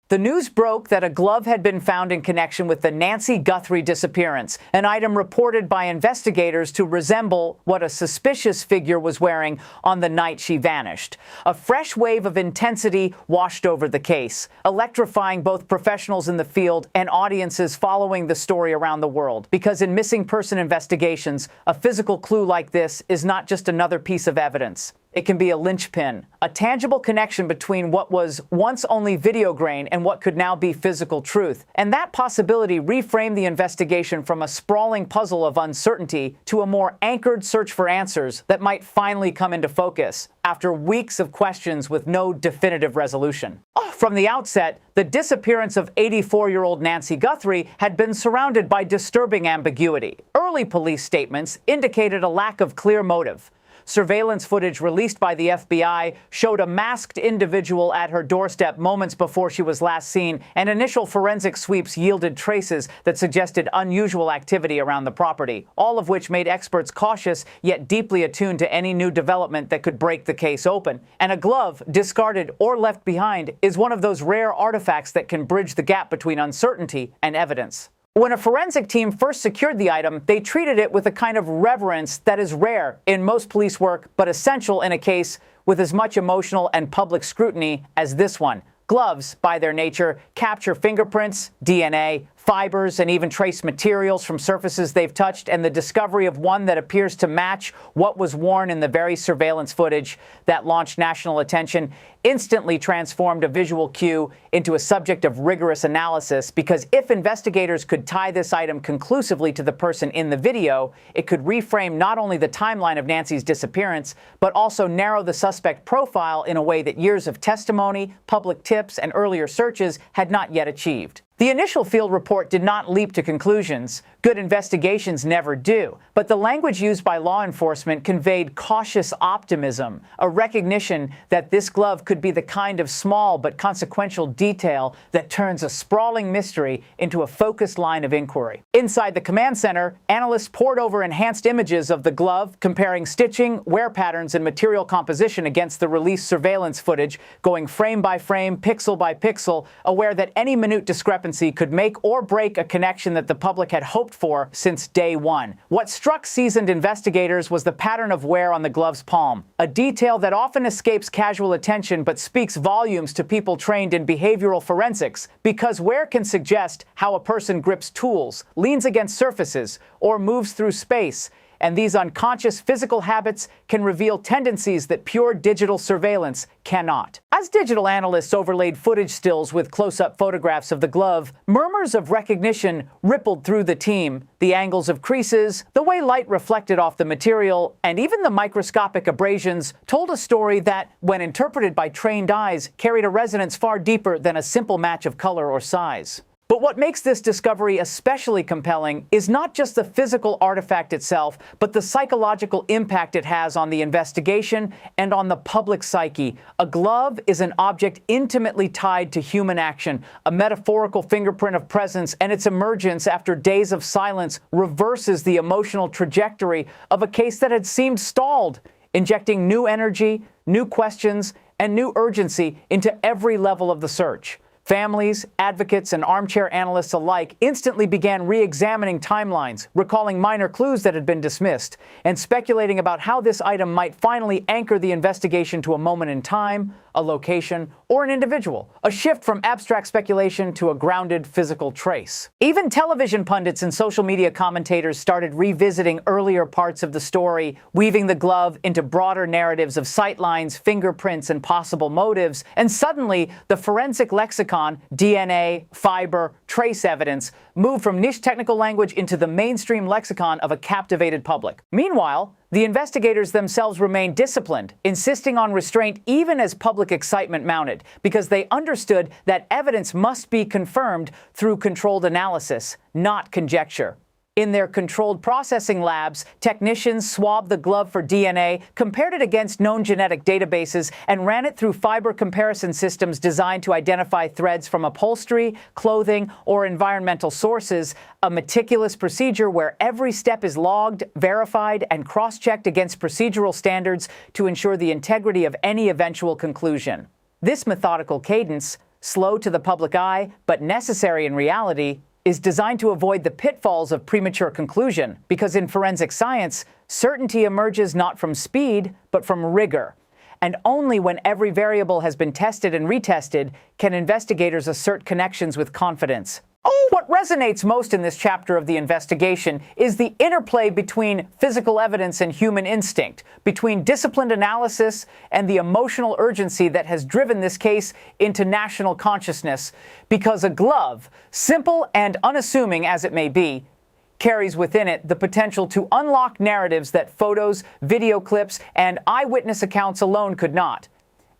The news broke that a glove had been found in connection with the Nancy Guthrie disappearance, an item reported by investigators to resemble what a suspicious figure was wearing on the night she vanished. A fresh wave of intensity washed over the case, electrifying both professionals in the field and audiences following the story around the world. Because in missing person investigations, a physical clue like this is not just another piece of evidence. It can be a linchpin, a tangible connection between what was once only video grain and what could now be physical truth. And that possibility reframed the investigation from a sprawling puzzle of uncertainty to a more anchored search for answers that might finally come into focus after weeks of questions with no definitive resolution. From the outset, the disappearance of 84-year-old Nancy Guthrie had been surrounded by disturbing ambiguity. Early police statements indicated a lack of clear motive. Surveillance footage released by the FBI showed a masked individual at her doorstep moments before she was last seen, and initial forensic sweeps yielded traces that suggested unusual activity around the property, all of which made experts cautious yet deeply attuned to any new development that could break the case open. And a glove, discarded or left behind, is one of those rare artifacts that can bridge the gap between uncertainty and evidence. When a forensic team first secured the item, they treated it with a kind of reverence that is rare in most police work, but essential in a case with as much emotional and public scrutiny as this one. Gloves, by their nature, capture fingerprints, DNA, fibers, and even trace materials from surfaces they've touched, and the discovery of one that appears to match what was worn in the very surveillance footage that launched national attention instantly transformed a visual cue into a subject of rigorous analysis, because if investigators could tie this item conclusively to the person in the video, it could reframe not only the timeline of Nancy's disappearance, but also narrow the suspect profile in a way that years of testimony, public tips, and earlier searches had not yet achieved. The initial field report did not leap to conclusions. Good investigations never do. But the language used by law enforcement conveyed cautious optimism, a recognition that this glove could be the kind of small but consequential detail that turns a sprawling mystery into a focused line of inquiry. Inside the command center, analysts pored over enhanced images of the glove, comparing stitching, wear patterns, and material composition against the released surveillance footage, going frame by frame, pixel by pixel, aware that any minute discrepancy could make or break a connection that the public had hoped for since day one. What struck seasoned investigators was the pattern of wear on the glove's palm, a detail that often escapes casual attention but speaks volumes to people trained in behavioral forensics, because wear can suggest how a person grips tools, leans against surfaces, or moves through space. And these unconscious physical habits can reveal tendencies that pure digital surveillance cannot. As digital analysts overlaid footage stills with close-up photographs of the glove, murmurs of recognition rippled through the team. The angles of creases, the way light reflected off the material, and even the microscopic abrasions told a story that, when interpreted by trained eyes, carried a resonance far deeper than a simple match of color or size. But what makes this discovery especially compelling is not just the physical artifact itself, but the psychological impact it has on the investigation and on the public psyche. A glove is an object intimately tied to human action, a metaphorical fingerprint of presence, and its emergence after days of silence reverses the emotional trajectory of a case that had seemed stalled, injecting new energy, new questions, and new urgency into every level of the search. Families, advocates, and armchair analysts alike instantly began re-examining timelines, recalling minor clues that had been dismissed, and speculating about how this item might finally anchor the investigation to a moment in time, a location, or an individual, a shift from abstract speculation to a grounded physical trace. Even television pundits and social media commentators started revisiting earlier parts of the story, weaving the glove into broader narratives of sightlines, fingerprints, and possible motives, and suddenly the forensic lexicon, DNA, fiber, trace evidence, moved from niche technical language into the mainstream lexicon of a captivated public. Meanwhile, the investigators themselves remained disciplined, insisting on restraint even as public excitement mounted, because they understood that evidence must be confirmed through controlled analysis, not conjecture. In their controlled processing labs, technicians swabbed the glove for DNA, compared it against known genetic databases, and ran it through fiber comparison systems designed to identify threads from upholstery, clothing, or environmental sources, a meticulous procedure where every step is logged, verified, and cross-checked against procedural standards to ensure the integrity of any eventual conclusion. This methodical cadence, slow to the public eye, but necessary in reality, is designed to avoid the pitfalls of premature conclusion, because in forensic science, certainty emerges not from speed, but from rigor. And only when every variable has been tested and retested can investigators assert connections with confidence. What resonates most in this chapter of the investigation is the interplay between physical evidence and human instinct, between disciplined analysis and the emotional urgency that has driven this case into national consciousness, because a glove, simple and unassuming as it may be, carries within it the potential to unlock narratives that photos, video clips, and eyewitness accounts alone could not.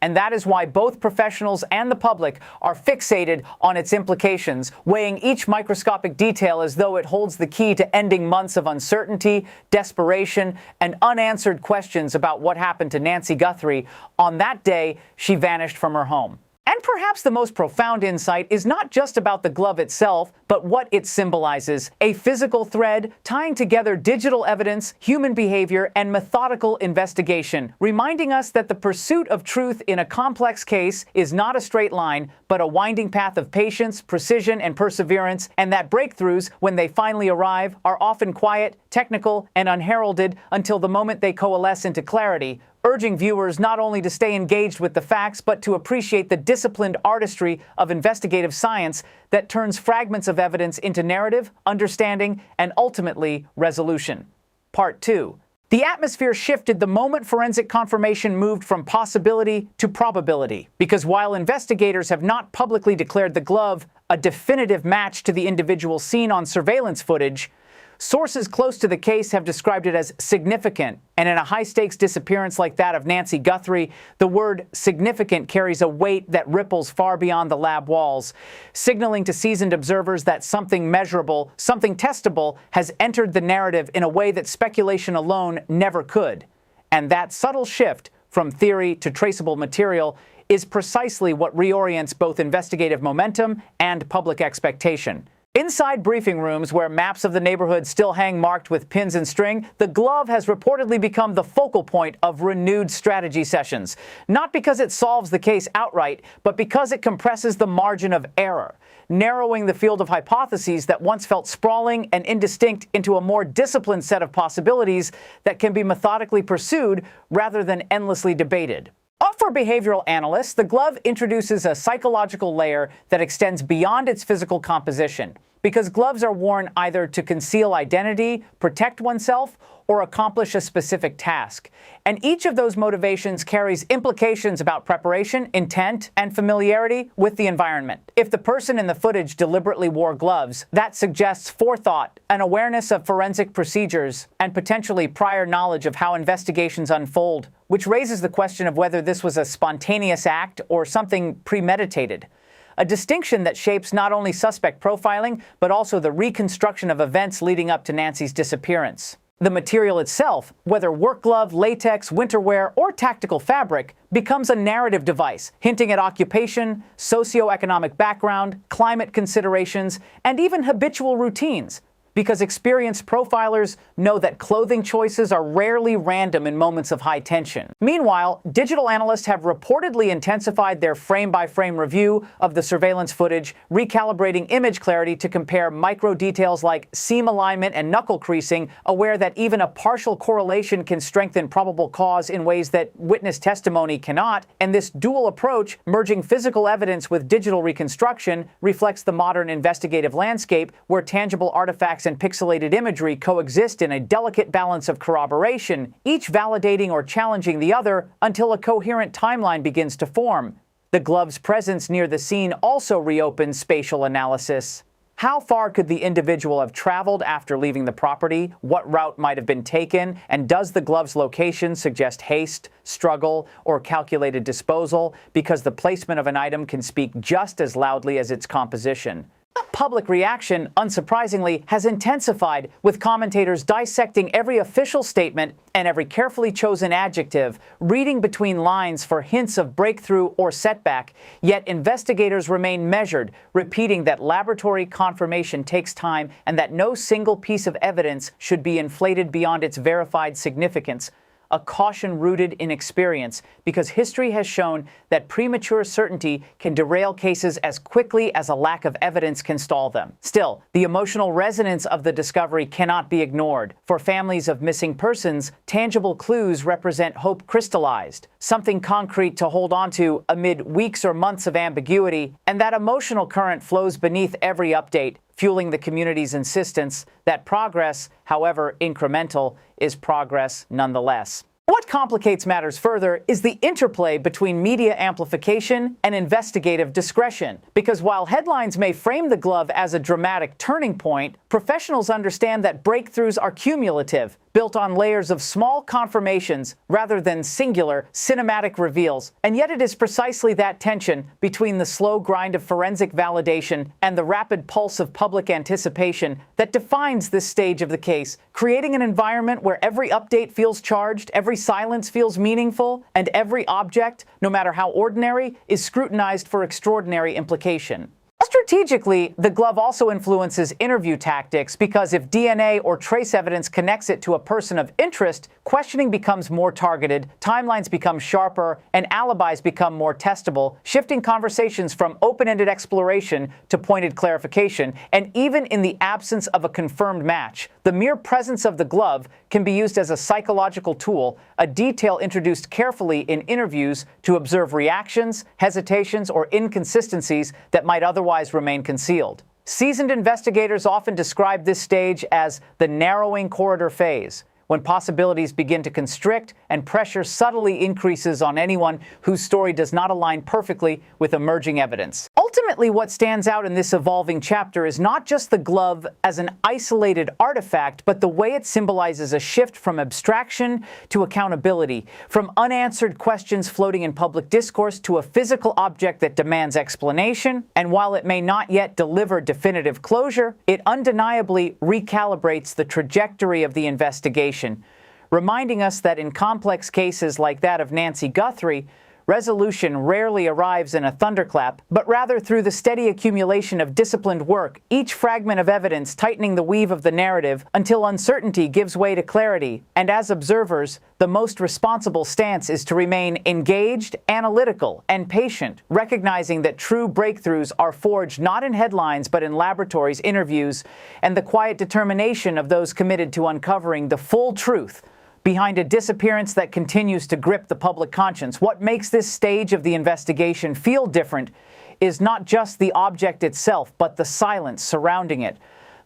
And that is why both professionals and the public are fixated on its implications, weighing each microscopic detail as though it holds the key to ending months of uncertainty, desperation, and unanswered questions about what happened to Nancy Guthrie on that day she vanished from her home. And perhaps the most profound insight is not just about the glove itself, but what it symbolizes: a physical thread tying together digital evidence, human behavior, and methodical investigation, reminding us that the pursuit of truth in a complex case is not a straight line, but a winding path of patience, precision, and perseverance, and that breakthroughs, when they finally arrive, are often quiet, technical, and unheralded until the moment they coalesce into clarity, urging viewers not only to stay engaged with the facts, but to appreciate the disciplined artistry of investigative science that turns fragments of evidence into narrative, understanding, and ultimately resolution. Part 2. The atmosphere shifted the moment forensic confirmation moved from possibility to probability, because while investigators have not publicly declared the glove a definitive match to the individual seen on surveillance footage, sources close to the case have described it as significant, and in a high-stakes disappearance like that of Nancy Guthrie, the word significant carries a weight that ripples far beyond the lab walls, signaling to seasoned observers that something measurable, something testable, has entered the narrative in a way that speculation alone never could. And that subtle shift from theory to traceable material is precisely what reorients both investigative momentum and public expectation. Inside briefing rooms where maps of the neighborhood still hang marked with pins and string, the glove has reportedly become the focal point of renewed strategy sessions. Not because it solves the case outright, but because it compresses the margin of error, narrowing the field of hypotheses that once felt sprawling and indistinct into a more disciplined set of possibilities that can be methodically pursued rather than endlessly debated. For behavioral analysts, the glove introduces a psychological layer that extends beyond its physical composition, because gloves are worn either to conceal identity, protect oneself, or accomplish a specific task. And each of those motivations carries implications about preparation, intent, and familiarity with the environment. If the person in the footage deliberately wore gloves, that suggests forethought, an awareness of forensic procedures, and potentially prior knowledge of how investigations unfold, which raises the question of whether this was a spontaneous act or something premeditated. A distinction that shapes not only suspect profiling, but also the reconstruction of events leading up to Nancy's disappearance. The material itself, whether work glove, latex, winter wear, or tactical fabric, becomes a narrative device, hinting at occupation, socioeconomic background, climate considerations, and even habitual routines, because experienced profilers know that clothing choices are rarely random in moments of high tension. Meanwhile, digital analysts have reportedly intensified their frame-by-frame review of the surveillance footage, recalibrating image clarity to compare micro details like seam alignment and knuckle creasing, aware that even a partial correlation can strengthen probable cause in ways that witness testimony cannot. And this dual approach, merging physical evidence with digital reconstruction, reflects the modern investigative landscape where tangible artifacts and pixelated imagery coexist in a delicate balance of corroboration, each validating or challenging the other until a coherent timeline begins to form. The glove's presence near the scene also reopens spatial analysis. How far could the individual have traveled after leaving the property? What route might have been taken? And does the glove's location suggest haste, struggle, or calculated disposal? Because the placement of an item can speak just as loudly as its composition. Public reaction, unsurprisingly, has intensified, with commentators dissecting every official statement and every carefully chosen adjective, reading between lines for hints of breakthrough or setback. Yet investigators remain measured, repeating that laboratory confirmation takes time and that no single piece of evidence should be inflated beyond its verified significance. a caution rooted in experience, because history has shown that premature certainty can derail cases as quickly as a lack of evidence can stall them. Still, the emotional resonance of the discovery cannot be ignored. For families of missing persons, tangible clues represent hope crystallized, something concrete to hold on to amid weeks or months of ambiguity, and that emotional current flows beneath every update, fueling the community's insistence that progress, however incremental, is progress nonetheless. What complicates matters further is the interplay between media amplification and investigative discretion. Because while headlines may frame the glove as a dramatic turning point, professionals understand that breakthroughs are cumulative, built on layers of small confirmations rather than singular cinematic reveals. And yet it is precisely that tension between the slow grind of forensic validation and the rapid pulse of public anticipation that defines this stage of the case, creating an environment where every update feels charged, every silence feels meaningful, and every object, no matter how ordinary, is scrutinized for extraordinary implication. Strategically, the glove also influences interview tactics, because if DNA or trace evidence connects it to a person of interest, questioning becomes more targeted, timelines become sharper, and alibis become more testable, shifting conversations from open-ended exploration to pointed clarification. And even in the absence of a confirmed match, the mere presence of the glove can be used as a psychological tool, a detail introduced carefully in interviews to observe reactions, hesitations, or inconsistencies that might otherwise remain concealed. Seasoned investigators often describe this stage as the narrowing corridor phase, when possibilities begin to constrict and pressure subtly increases on anyone whose story does not align perfectly with emerging evidence. Ultimately, what stands out in this evolving chapter is not just the glove as an isolated artifact, but the way it symbolizes a shift from abstraction to accountability, from unanswered questions floating in public discourse to a physical object that demands explanation. And while it may not yet deliver definitive closure, it undeniably recalibrates the trajectory of the investigation, reminding us that in complex cases like that of Nancy Guthrie, resolution rarely arrives in a thunderclap, but rather through the steady accumulation of disciplined work, each fragment of evidence tightening the weave of the narrative until uncertainty gives way to clarity. And as observers, the most responsible stance is to remain engaged, analytical, and patient, recognizing that true breakthroughs are forged not in headlines but in laboratories, interviews, and the quiet determination of those committed to uncovering the full truth behind a disappearance that continues to grip the public conscience. What makes this stage of the investigation feel different is not just the object itself, but the silence surrounding it.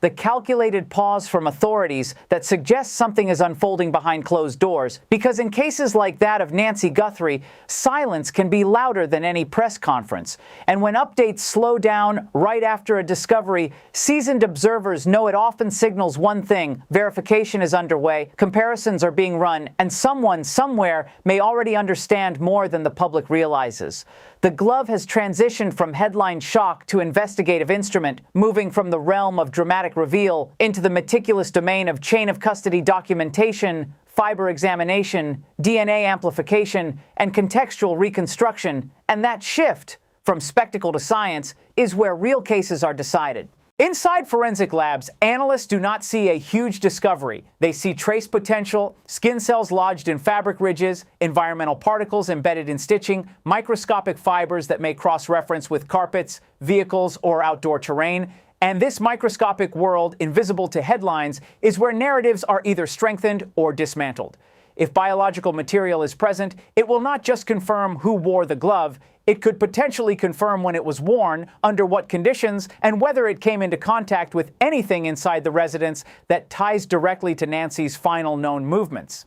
The calculated pause from authorities that suggests something is unfolding behind closed doors. Because in cases like that of Nancy Guthrie, silence can be louder than any press conference. And when updates slow down right after a discovery, seasoned observers know it often signals one thing: verification is underway, comparisons are being run, and someone somewhere may already understand more than the public realizes. The glove has transitioned from headline shock to investigative instrument, moving from the realm of dramatic reveal into the meticulous domain of chain of custody documentation, fiber examination, DNA amplification, and contextual reconstruction. And that shift from spectacle to science is where real cases are decided. Inside forensic labs, analysts do not see a huge discovery. They see trace potential, skin cells lodged in fabric ridges, environmental particles embedded in stitching, microscopic fibers that may cross-reference with carpets, vehicles, or outdoor terrain. And this microscopic world, invisible to headlines, is where narratives are either strengthened or dismantled. If biological material is present, it will not just confirm who wore the glove. It could potentially confirm when it was worn, under what conditions, and whether it came into contact with anything inside the residence that ties directly to Nancy's final known movements.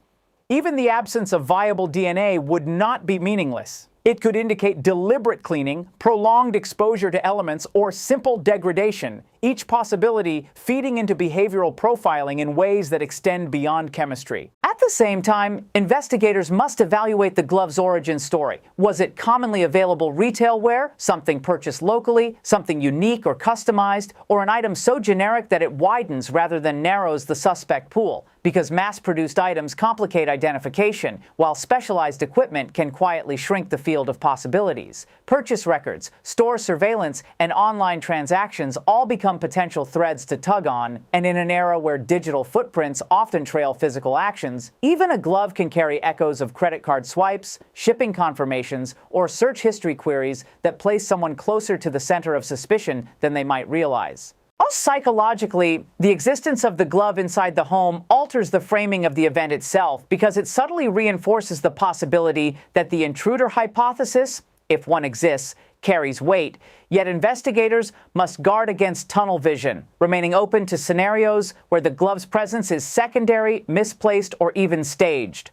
Even the absence of viable DNA would not be meaningless. It could indicate deliberate cleaning, prolonged exposure to elements, or simple degradation, each possibility feeding into behavioral profiling in ways that extend beyond chemistry. At the same time, investigators must evaluate the glove's origin story. Was it commonly available retail wear, something purchased locally, something unique or customized, or an item so generic that it widens rather than narrows the suspect pool? Because mass-produced items complicate identification, while specialized equipment can quietly shrink the field of possibilities. Purchase records, store surveillance, and online transactions all become some potential threads to tug on, and in an era where digital footprints often trail physical actions, even a glove can carry echoes of credit card swipes, shipping confirmations, or search history queries that place someone closer to the center of suspicion than they might realize. Psychologically, the existence of the glove inside the home alters the framing of the event itself because it subtly reinforces the possibility that the intruder hypothesis, if one exists, carries weight, yet investigators must guard against tunnel vision, remaining open to scenarios where the glove's presence is secondary, misplaced, or even staged.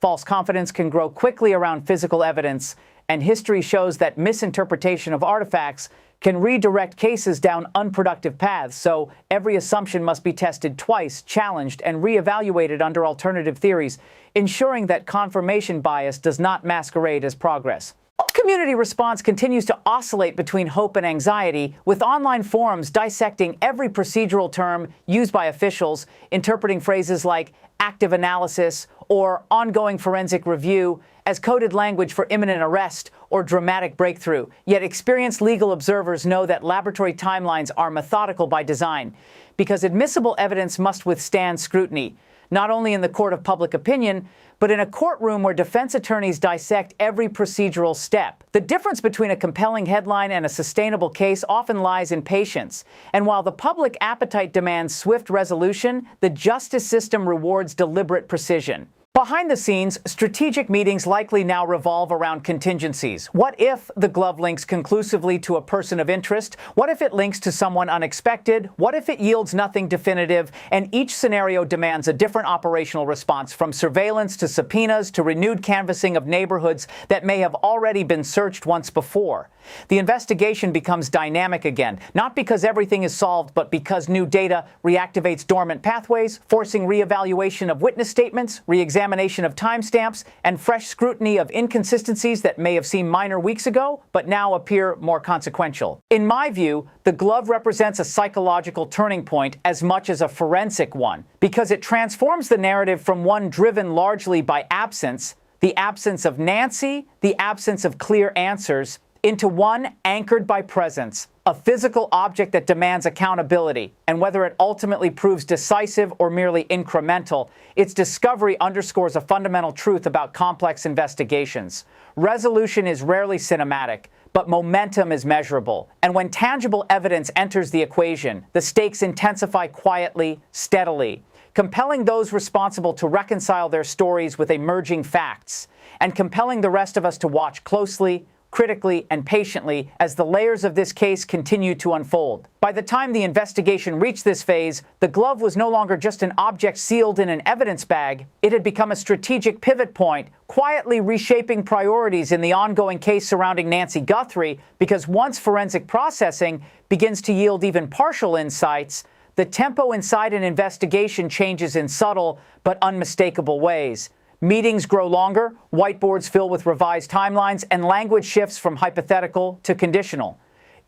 False confidence can grow quickly around physical evidence, and history shows that misinterpretation of artifacts can redirect cases down unproductive paths, so every assumption must be tested twice, challenged, and reevaluated under alternative theories, ensuring that confirmation bias does not masquerade as progress. Community response continues to oscillate between hope and anxiety, with online forums dissecting every procedural term used by officials, interpreting phrases like active analysis or ongoing forensic review as coded language for imminent arrest or dramatic breakthrough. Yet experienced legal observers know that laboratory timelines are methodical by design, because admissible evidence must withstand scrutiny, not only in the court of public opinion, but in a courtroom where defense attorneys dissect every procedural step. The difference between a compelling headline and a sustainable case often lies in patience. And while the public appetite demands swift resolution, the justice system rewards deliberate precision. Behind the scenes, strategic meetings likely now revolve around contingencies. What if the glove links conclusively to a person of interest? What if it links to someone unexpected? What if it yields nothing definitive? And each scenario demands a different operational response, from surveillance to subpoenas to renewed canvassing of neighborhoods that may have already been searched once before. The investigation becomes dynamic again, not because everything is solved, but because new data reactivates dormant pathways, forcing reevaluation of witness statements, re-examination of timestamps, and fresh scrutiny of inconsistencies that may have seemed minor weeks ago, but now appear more consequential. In my view, the glove represents a psychological turning point as much as a forensic one, because it transforms the narrative from one driven largely by absence, the absence of Nancy, the absence of clear answers, into one anchored by presence, a physical object that demands accountability. And whether it ultimately proves decisive or merely incremental, its discovery underscores a fundamental truth about complex investigations. Resolution is rarely cinematic, but momentum is measurable. And when tangible evidence enters the equation, the stakes intensify quietly, steadily, compelling those responsible to reconcile their stories with emerging facts, and compelling the rest of us to watch closely, critically, and patiently as the layers of this case continue to unfold. By the time the investigation reached this phase, the glove was no longer just an object sealed in an evidence bag. It had become a strategic pivot point, quietly reshaping priorities in the ongoing case surrounding Nancy Guthrie, because once forensic processing begins to yield even partial insights, the tempo inside an investigation changes in subtle but unmistakable ways. Meetings grow longer, whiteboards fill with revised timelines, and language shifts from hypothetical to conditional.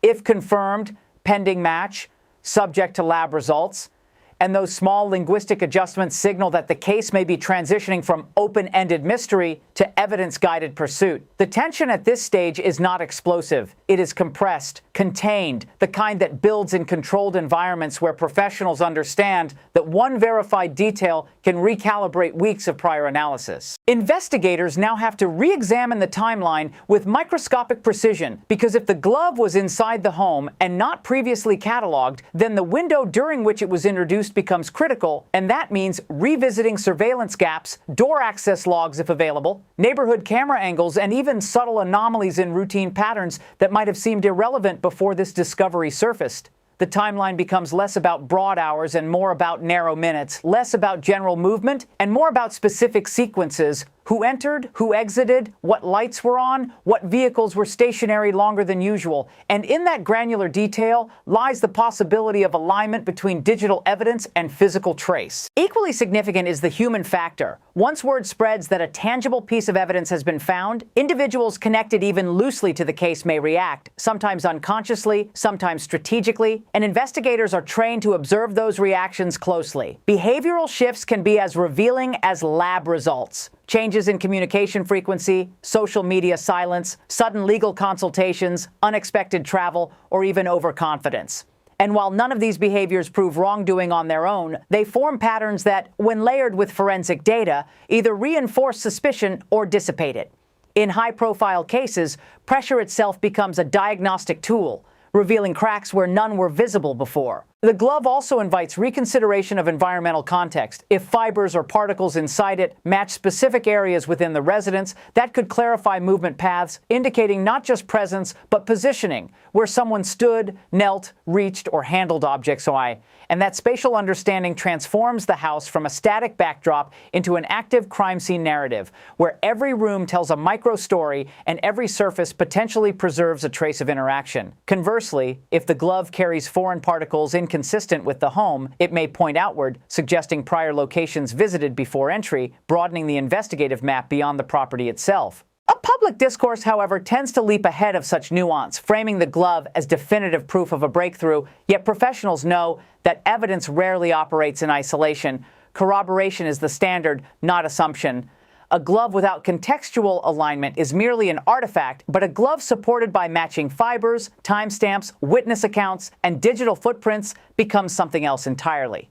If confirmed, pending match, subject to lab results. And those small linguistic adjustments signal that the case may be transitioning from open-ended mystery to evidence-guided pursuit. The tension at this stage is not explosive. It is compressed, contained, the kind that builds in controlled environments where professionals understand that one verified detail can recalibrate weeks of prior analysis. Investigators now have to re-examine the timeline with microscopic precision, because if the glove was inside the home and not previously cataloged, then the window during which it was introduced becomes critical, and that means revisiting surveillance gaps, door access logs if available, neighborhood camera angles, and even subtle anomalies in routine patterns that might have seemed irrelevant before this discovery surfaced. The timeline becomes less about broad hours and more about narrow minutes, less about general movement and more about specific sequences: who entered, who exited, what lights were on, what vehicles were stationary longer than usual. And in that granular detail lies the possibility of alignment between digital evidence and physical trace. Equally significant is the human factor. Once word spreads that a tangible piece of evidence has been found, individuals connected even loosely to the case may react, sometimes unconsciously, sometimes strategically, and investigators are trained to observe those reactions closely. Behavioral shifts can be as revealing as lab results. Changes in communication frequency, social media silence, sudden legal consultations, unexpected travel, or even overconfidence. And while none of these behaviors prove wrongdoing on their own, they form patterns that, when layered with forensic data, either reinforce suspicion or dissipate it. In high-profile cases, pressure itself becomes a diagnostic tool, revealing cracks where none were visible before. The glove also invites reconsideration of environmental context. If fibers or particles inside it match specific areas within the residence, that could clarify movement paths, indicating not just presence, but positioning, where someone stood, knelt, reached, or handled objects. And that spatial understanding transforms the house from a static backdrop into an active crime scene narrative, where every room tells a micro-story and every surface potentially preserves a trace of interaction. Conversely, if the glove carries foreign particles inconsistent with the home, it may point outward, suggesting prior locations visited before entry, broadening the investigative map beyond the property itself. A public discourse, however, tends to leap ahead of such nuance, framing the glove as definitive proof of a breakthrough, yet professionals know that evidence rarely operates in isolation. Corroboration is the standard, not assumption. A glove without contextual alignment is merely an artifact, but a glove supported by matching fibers, timestamps, witness accounts, and digital footprints becomes something else entirely.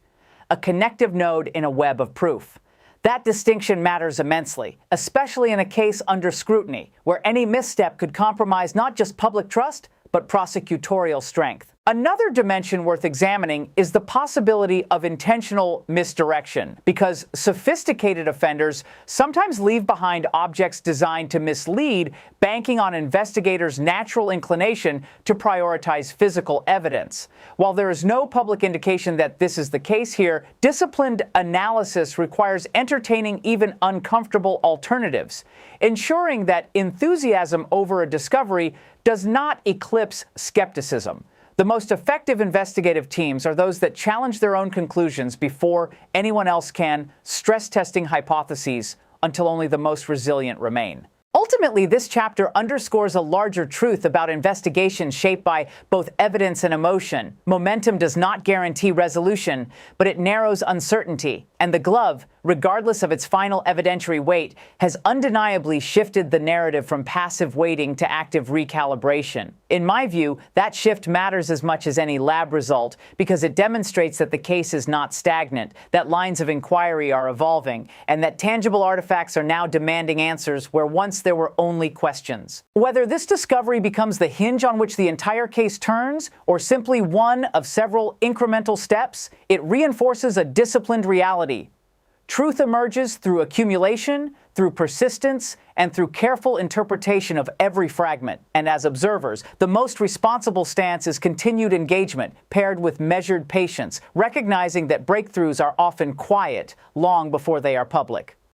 A connective node in a web of proof. That distinction matters immensely, especially in a case under scrutiny, where any misstep could compromise not just public trust, but prosecutorial strength. Another dimension worth examining is the possibility of intentional misdirection, because sophisticated offenders sometimes leave behind objects designed to mislead, banking on investigators' natural inclination to prioritize physical evidence. While there is no public indication that this is the case here, disciplined analysis requires entertaining even uncomfortable alternatives, ensuring that enthusiasm over a discovery does not eclipse skepticism. The most effective investigative teams are those that challenge their own conclusions before anyone else can, stress testing hypotheses until only the most resilient remain. Ultimately, this chapter underscores a larger truth about investigations shaped by both evidence and emotion. Momentum does not guarantee resolution, but it narrows uncertainty. And the glove, regardless of its final evidentiary weight, has undeniably shifted the narrative from passive waiting to active recalibration. In my view, that shift matters as much as any lab result because it demonstrates that the case is not stagnant, that lines of inquiry are evolving, and that tangible artifacts are now demanding answers where once there were only questions. Whether this discovery becomes the hinge on which the entire case turns, or simply one of several incremental steps, it reinforces a disciplined reality. Truth emerges through accumulation, through persistence, and through careful interpretation of every fragment. And as observers, the most responsible stance is continued engagement, paired with measured patience, recognizing that breakthroughs are often quiet long before they are public.